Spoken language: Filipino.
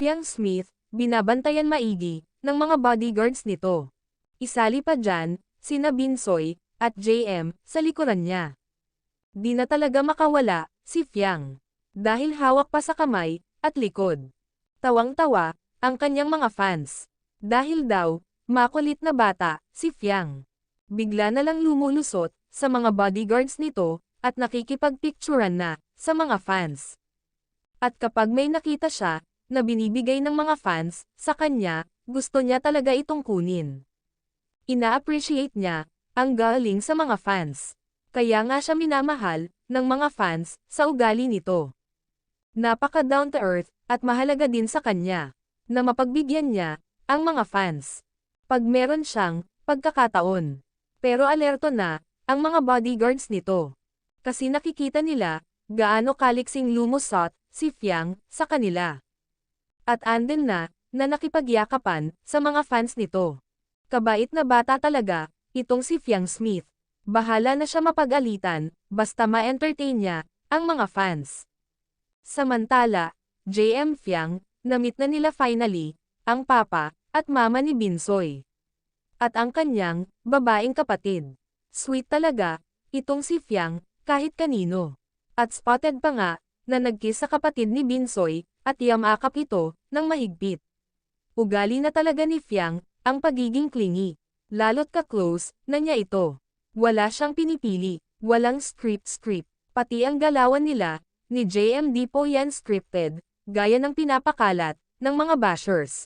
Fiang Smith, binabantayan maigi, ng mga bodyguards nito. Isali pa dyan, sina Binsoy, at JM, sa likuran niya. Di na talaga makawala, si Fiang. Dahil hawak pa sa kamay, at likod. Tawang-tawa, ang kanyang mga fans. Dahil daw, makulit na bata, si Fiang. Bigla na lang lumulusot, sa mga bodyguards nito, at nakikipagpicturan na, sa mga fans. At kapag may nakita siya, na binibigay ng mga fans, sa kanya, gusto niya talaga itong kunin. Ina-appreciate niya, ang galing sa mga fans. Kaya nga siya minamahal, ng mga fans, sa ugali nito. Napaka down to earth, at mahalaga din sa kanya, na mapagbigyan niya, ang mga fans. Pag meron siyang, pagkakataon. Pero alerto na, ang mga bodyguards nito. Kasi nakikita nila, gaano kaliksing lumusot, si Fiang, sa kanila. At andin na nakipagyakapan, sa mga fans nito. Kabait na bata talaga, itong si Fiang Smith. Bahala na siya mapag-alitan, basta ma-entertain niya, ang mga fans. Samantala, JM Fiang, na-meet na nila finally, ang papa, at mama ni Binsoy. At ang kanyang, babaeng kapatid. Sweet talaga, itong si Fiang, kahit kanino. At spotted pa nga, na nag-kiss sa kapatid ni Binsoy, at yamakap ito, ng mahigpit. Ugali na talaga ni Fiang, ang pagiging clingy. Lalo't ka-close, na niya ito. Wala siyang pinipili, walang script, pati ang galawan nila, ni JM di po yan scripted, gaya ng pinapakalat, ng mga bashers.